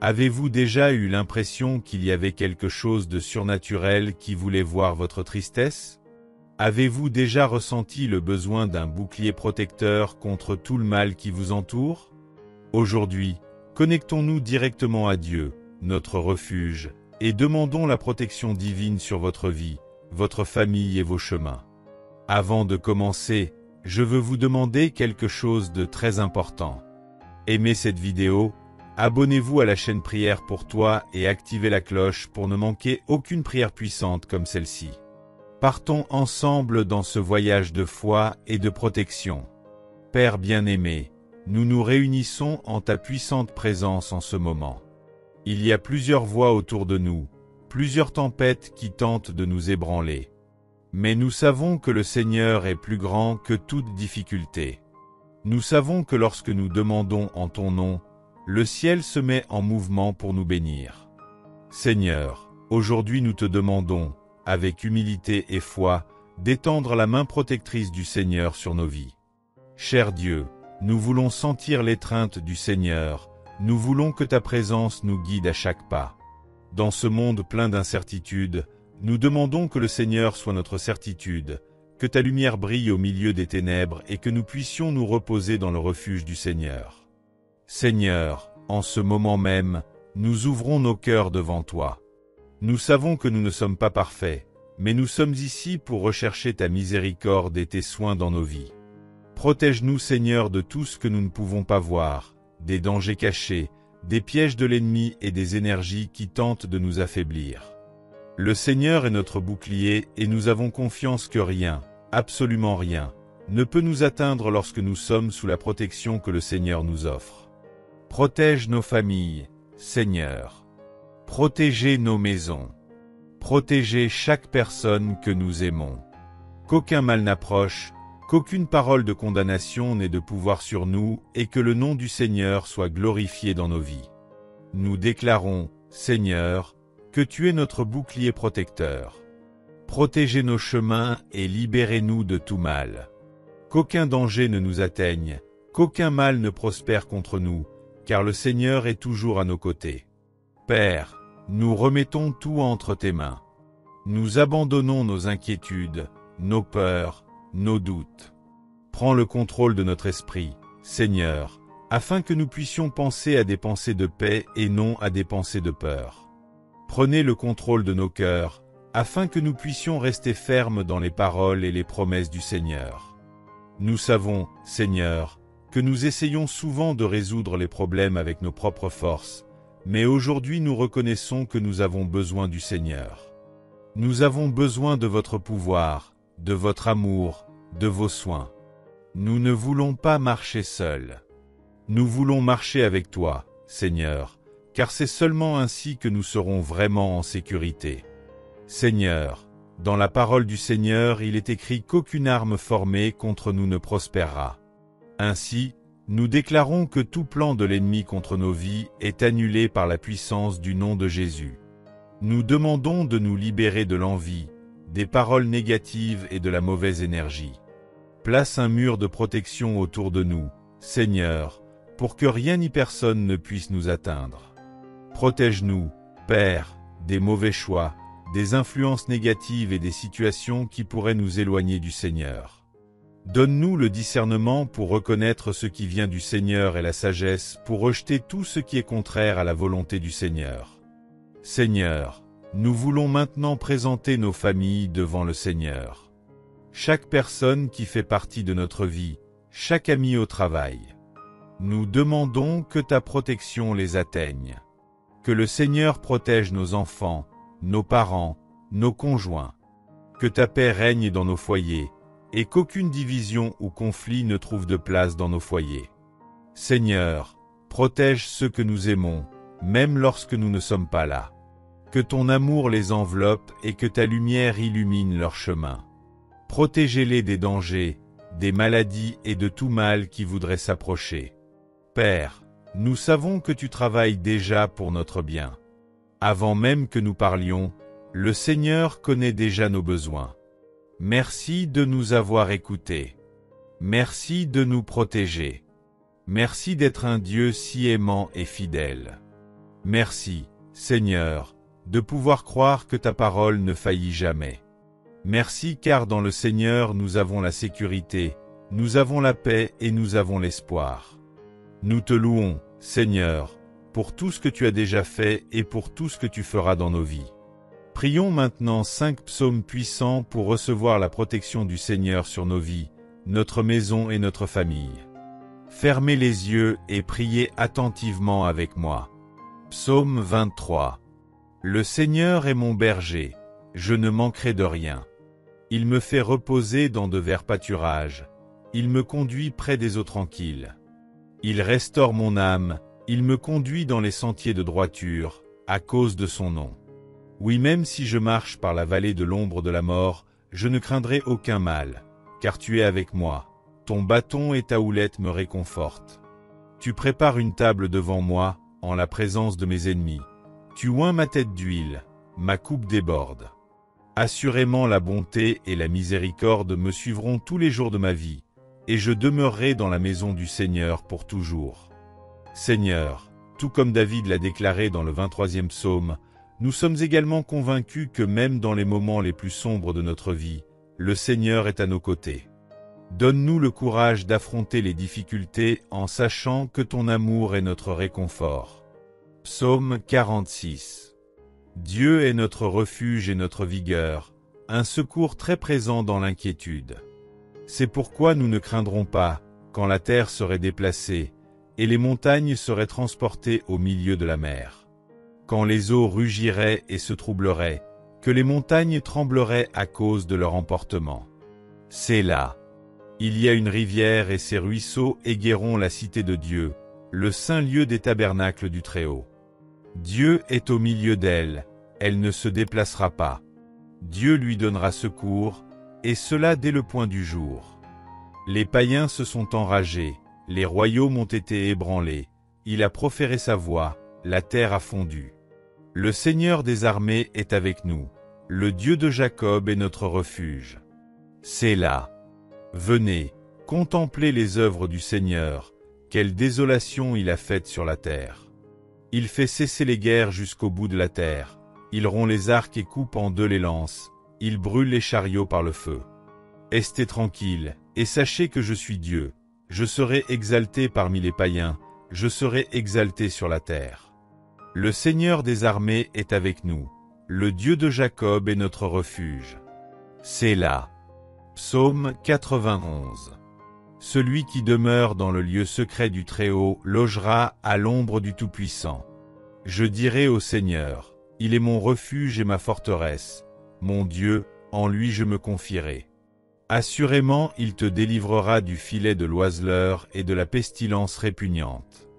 Avez-vous déjà eu l'impression qu'il y avait quelque chose de surnaturel qui voulait voir votre tristesse? Avez-vous déjà ressenti le besoin d'un bouclier protecteur contre tout le mal qui vous entoure? Aujourd'hui, connectons-nous directement à Dieu, notre refuge, et demandons la protection divine sur votre vie, votre famille et vos chemins. Avant de commencer, je veux vous demander quelque chose de très important. Aimez cette vidéo, abonnez-vous à la chaîne Prière pour toi et activez la cloche pour ne manquer aucune prière puissante comme celle-ci. Partons ensemble dans ce voyage de foi et de protection. Père bien-aimé, nous nous réunissons en ta puissante présence en ce moment. Il y a plusieurs voix autour de nous, plusieurs tempêtes qui tentent de nous ébranler. Mais nous savons que le Seigneur est plus grand que toute difficulté. Nous savons que lorsque nous demandons en ton nom, le ciel se met en mouvement pour nous bénir. Seigneur, aujourd'hui nous te demandons, avec humilité et foi, d'étendre la main protectrice du Seigneur sur nos vies. Cher Dieu, nous voulons sentir l'étreinte du Seigneur, nous voulons que ta présence nous guide à chaque pas. Dans ce monde plein d'incertitudes, nous demandons que le Seigneur soit notre certitude, que ta lumière brille au milieu des ténèbres et que nous puissions nous reposer dans le refuge du Seigneur. Seigneur, en ce moment même, nous ouvrons nos cœurs devant toi. Nous savons que nous ne sommes pas parfaits, mais nous sommes ici pour rechercher ta miséricorde et tes soins dans nos vies. Protège-nous, Seigneur, de tout ce que nous ne pouvons pas voir, des dangers cachés, des pièges de l'ennemi et des énergies qui tentent de nous affaiblir. Le Seigneur est notre bouclier et nous avons confiance que rien, absolument rien, ne peut nous atteindre lorsque nous sommes sous la protection que le Seigneur nous offre. Protège nos familles, Seigneur. Protégez nos maisons. Protégez chaque personne que nous aimons. Qu'aucun mal n'approche, qu'aucune parole de condamnation n'ait de pouvoir sur nous et que le nom du Seigneur soit glorifié dans nos vies. Nous déclarons, Seigneur, que tu es notre bouclier protecteur. Protégez nos chemins et libérez-nous de tout mal. Qu'aucun danger ne nous atteigne, qu'aucun mal ne prospère contre nous, car le Seigneur est toujours à nos côtés. Père, nous remettons tout entre tes mains. Nous abandonnons nos inquiétudes, nos peurs, nos doutes. Prends le contrôle de notre esprit, Seigneur, afin que nous puissions penser à des pensées de paix et non à des pensées de peur. Prenez le contrôle de nos cœurs, afin que nous puissions rester fermes dans les paroles et les promesses du Seigneur. Nous savons, Seigneur, que nous essayons souvent de résoudre les problèmes avec nos propres forces, mais aujourd'hui nous reconnaissons que nous avons besoin du Seigneur. Nous avons besoin de votre pouvoir, de votre amour, de vos soins. Nous ne voulons pas marcher seuls. Nous voulons marcher avec toi, Seigneur, car c'est seulement ainsi que nous serons vraiment en sécurité. Seigneur, dans la parole du Seigneur il est écrit qu'aucune arme formée contre nous ne prospérera. Ainsi, nous déclarons que tout plan de l'ennemi contre nos vies est annulé par la puissance du nom de Jésus. Nous demandons de nous libérer de l'envie, des paroles négatives et de la mauvaise énergie. Place un mur de protection autour de nous, Seigneur, pour que rien ni personne ne puisse nous atteindre. Protège-nous, Père, des mauvais choix, des influences négatives et des situations qui pourraient nous éloigner du Seigneur. Donne-nous le discernement pour reconnaître ce qui vient du Seigneur et la sagesse pour rejeter tout ce qui est contraire à la volonté du Seigneur. Seigneur, nous voulons maintenant présenter nos familles devant le Seigneur. Chaque personne qui fait partie de notre vie, chaque ami au travail. Nous demandons que ta protection les atteigne. Que le Seigneur protège nos enfants, nos parents, nos conjoints. Que ta paix règne dans nos foyers, et qu'aucune division ou conflit ne trouve de place dans nos foyers. Seigneur, protège ceux que nous aimons, même lorsque nous ne sommes pas là. Que ton amour les enveloppe et que ta lumière illumine leur chemin. Protégez-les des dangers, des maladies et de tout mal qui voudrait s'approcher. Père, nous savons que tu travailles déjà pour notre bien. Avant même que nous parlions, le Seigneur connaît déjà nos besoins. Merci de nous avoir écoutés. Merci de nous protéger. Merci d'être un Dieu si aimant et fidèle. Merci, Seigneur, de pouvoir croire que ta parole ne faillit jamais. Merci car dans le Seigneur nous avons la sécurité, nous avons la paix et nous avons l'espoir. Nous te louons, Seigneur, pour tout ce que tu as déjà fait et pour tout ce que tu feras dans nos vies. Prions maintenant 5 psaumes puissants pour recevoir la protection du Seigneur sur nos vies, notre maison et notre famille. Fermez les yeux et priez attentivement avec moi. Psaume 23. Le Seigneur est mon berger, je ne manquerai de rien. Il me fait reposer dans de verts pâturages, il me conduit près des eaux tranquilles. Il restaure mon âme, il me conduit dans les sentiers de droiture, à cause de son nom. Oui, même si je marche par la vallée de l'ombre de la mort, je ne craindrai aucun mal, car tu es avec moi. Ton bâton et ta houlette me réconfortent. Tu prépares une table devant moi, en la présence de mes ennemis. Tu oins ma tête d'huile, ma coupe déborde. Assurément la bonté et la miséricorde me suivront tous les jours de ma vie, et je demeurerai dans la maison du Seigneur pour toujours. Seigneur, tout comme David l'a déclaré dans le 23e psaume, nous sommes également convaincus que même dans les moments les plus sombres de notre vie, le Seigneur est à nos côtés. Donne-nous le courage d'affronter les difficultés en sachant que ton amour est notre réconfort. Psaume 46. Dieu est notre refuge et notre vigueur, un secours très présent dans l'inquiétude. C'est pourquoi nous ne craindrons pas, quand la terre serait déplacée, et les montagnes seraient transportées au milieu de la mer. Quand les eaux rugiraient et se troubleraient, que les montagnes trembleraient à cause de leur emportement. Sélah. Il y a une rivière et ses ruisseaux égaieront la cité de Dieu, le saint lieu des tabernacles du Très-Haut. Dieu est au milieu d'elle, elle ne se déplacera pas. Dieu lui donnera secours, et cela dès le point du jour. Les païens se sont enragés, les royaumes ont été ébranlés, il a proféré sa voix, la terre a fondu. Le Seigneur des armées est avec nous, le Dieu de Jacob est notre refuge. Sélah. Venez, contemplez les œuvres du Seigneur, quelle désolation il a faite sur la terre. Il fait cesser les guerres jusqu'au bout de la terre, il rompt les arcs et coupe en deux les lances, il brûle les chariots par le feu. Restez tranquilles, et sachez que je suis Dieu, je serai exalté parmi les païens, je serai exalté sur la terre. Le Seigneur des armées est avec nous, le Dieu de Jacob est notre refuge. Sélah. Psaume 91. Celui qui demeure dans le lieu secret du Très-Haut logera à l'ombre du Tout-Puissant. Je dirai au Seigneur, il est mon refuge et ma forteresse, mon Dieu, en lui je me confierai. Assurément il te délivrera du filet de l'oiseleur et de la pestilence répugnante.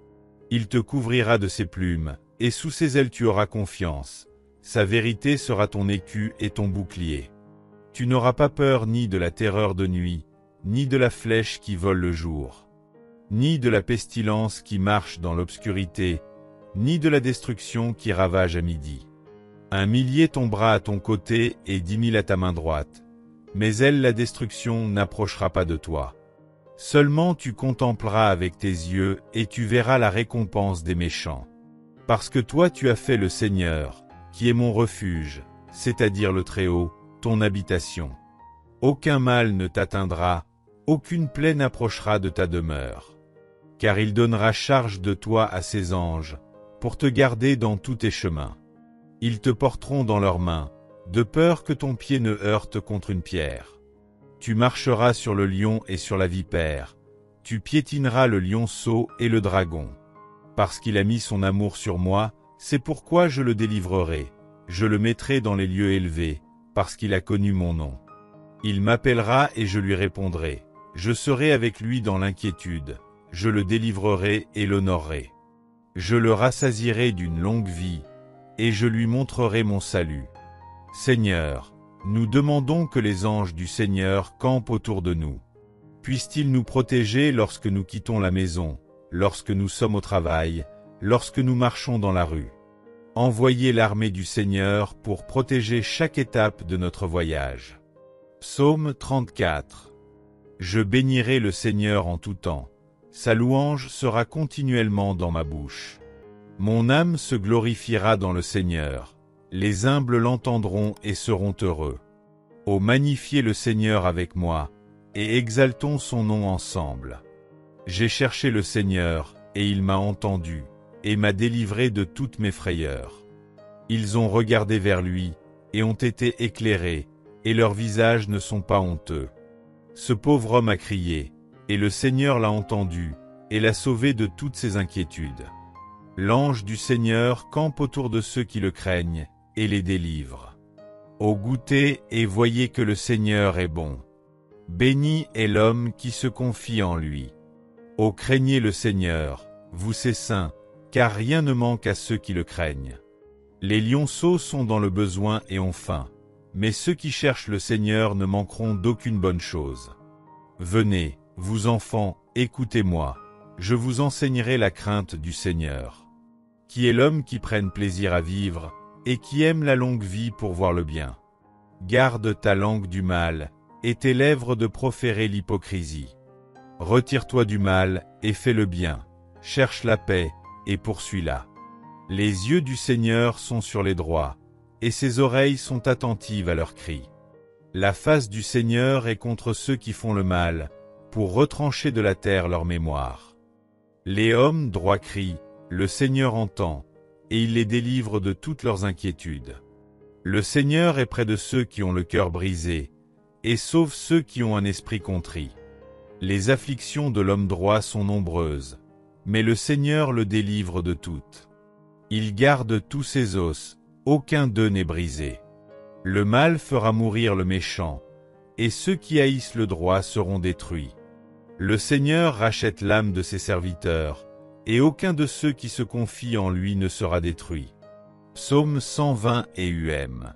Il te couvrira de ses plumes, et sous ses ailes tu auras confiance. Sa vérité sera ton écu et ton bouclier. Tu n'auras pas peur ni de la terreur de nuit, ni de la flèche qui vole le jour, ni de la pestilence qui marche dans l'obscurité, ni de la destruction qui ravage à midi. 1 millier tombera à ton côté et 10 000 à ta main droite, mais elle, la destruction, n'approchera pas de toi. Seulement tu contempleras avec tes yeux et tu verras la récompense des méchants. Parce que toi tu as fait le Seigneur, qui est mon refuge, c'est-à-dire le Très-Haut, ton habitation. Aucun mal ne t'atteindra, aucune plaie n'approchera de ta demeure. Car il donnera charge de toi à ses anges, pour te garder dans tous tes chemins. Ils te porteront dans leurs mains, de peur que ton pied ne heurte contre une pierre. Tu marcheras sur le lion et sur la vipère, tu piétineras le lionceau et le dragon. Parce qu'il a mis son amour sur moi, c'est pourquoi je le délivrerai, je le mettrai dans les lieux élevés, parce qu'il a connu mon nom. Il m'appellera et je lui répondrai, je serai avec lui dans l'inquiétude, je le délivrerai et l'honorerai. Je le rassasierai d'une longue vie, et je lui montrerai mon salut. Seigneur, nous demandons que les anges du Seigneur campent autour de nous. Puissent-ils nous protéger lorsque nous quittons la maison, lorsque nous sommes au travail, lorsque nous marchons dans la rue. Envoyez l'armée du Seigneur pour protéger chaque étape de notre voyage. Psaume 34. Je bénirai le Seigneur en tout temps. Sa louange sera continuellement dans ma bouche. Mon âme se glorifiera dans le Seigneur. Les humbles l'entendront et seront heureux. Ô magnifiez le Seigneur avec moi, et exaltons son nom ensemble. J'ai cherché le Seigneur, et il m'a entendu, et m'a délivré de toutes mes frayeurs. Ils ont regardé vers lui, et ont été éclairés, et leurs visages ne sont pas honteux. Ce pauvre homme a crié, et le Seigneur l'a entendu, et l'a sauvé de toutes ses inquiétudes. L'ange du Seigneur campe autour de ceux qui le craignent, et les délivre. Ô goûtez et voyez que le Seigneur est bon. Béni est l'homme qui se confie en lui. Ô craignez le Seigneur, vous ses saints, car rien ne manque à ceux qui le craignent. Les lionceaux sont dans le besoin et ont faim, mais ceux qui cherchent le Seigneur ne manqueront d'aucune bonne chose. Venez, vous enfants, écoutez-moi, je vous enseignerai la crainte du Seigneur. Qui est l'homme qui prenne plaisir à vivre, et qui aime la longue vie pour voir le bien? Garde ta langue du mal, et tes lèvres de proférer l'hypocrisie. Retire-toi du mal, et fais le bien, cherche la paix, et poursuis-la. Les yeux du Seigneur sont sur les droits, et ses oreilles sont attentives à leurs cris. La face du Seigneur est contre ceux qui font le mal, pour retrancher de la terre leur mémoire. Les hommes droits crient, le Seigneur entend, et il les délivre de toutes leurs inquiétudes. Le Seigneur est près de ceux qui ont le cœur brisé, et sauve ceux qui ont un esprit contrit. Les afflictions de l'homme droit sont nombreuses, mais le Seigneur le délivre de toutes. Il garde tous ses os, aucun d'eux n'est brisé. Le mal fera mourir le méchant, et ceux qui haïssent le droit seront détruits. Le Seigneur rachète l'âme de ses serviteurs, et aucun de ceux qui se confient en lui ne sera détruit. Psaume 120 et UM.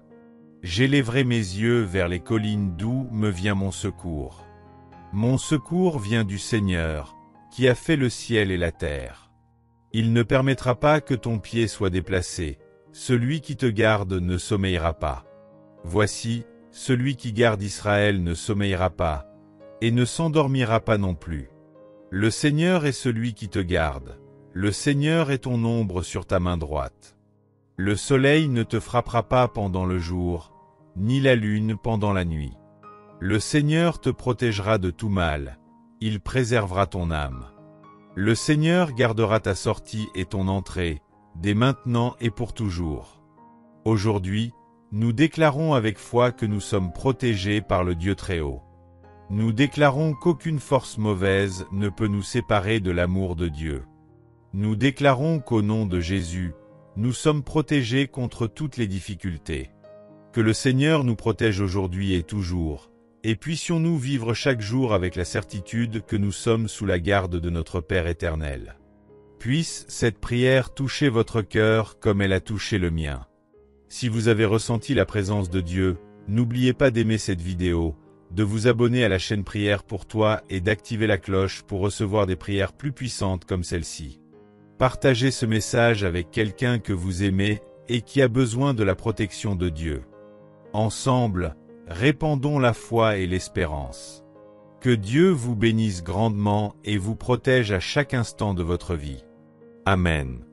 J'élèverai mes yeux vers les collines d'où me vient mon secours. Mon secours vient du Seigneur, qui a fait le ciel et la terre. Il ne permettra pas que ton pied soit déplacé, celui qui te garde ne sommeillera pas. Voici, celui qui garde Israël ne sommeillera pas, et ne s'endormira pas non plus. Le Seigneur est celui qui te garde, le Seigneur est ton ombre sur ta main droite. Le soleil ne te frappera pas pendant le jour, ni la lune pendant la nuit. Le Seigneur te protégera de tout mal, il préservera ton âme. Le Seigneur gardera ta sortie et ton entrée, dès maintenant et pour toujours. Aujourd'hui, nous déclarons avec foi que nous sommes protégés par le Dieu Très-Haut. Nous déclarons qu'aucune force mauvaise ne peut nous séparer de l'amour de Dieu. Nous déclarons qu'au nom de Jésus, nous sommes protégés contre toutes les difficultés. Que le Seigneur nous protège aujourd'hui et toujours, et puissions-nous vivre chaque jour avec la certitude que nous sommes sous la garde de notre Père éternel. Puisse cette prière toucher votre cœur comme elle a touché le mien. Si vous avez ressenti la présence de Dieu, n'oubliez pas d'aimer cette vidéo, de vous abonner à la chaîne Prière pour toi et d'activer la cloche pour recevoir des prières plus puissantes comme celle-ci. Partagez ce message avec quelqu'un que vous aimez et qui a besoin de la protection de Dieu. Ensemble, répandons la foi et l'espérance. Que Dieu vous bénisse grandement et vous protège à chaque instant de votre vie. Amen.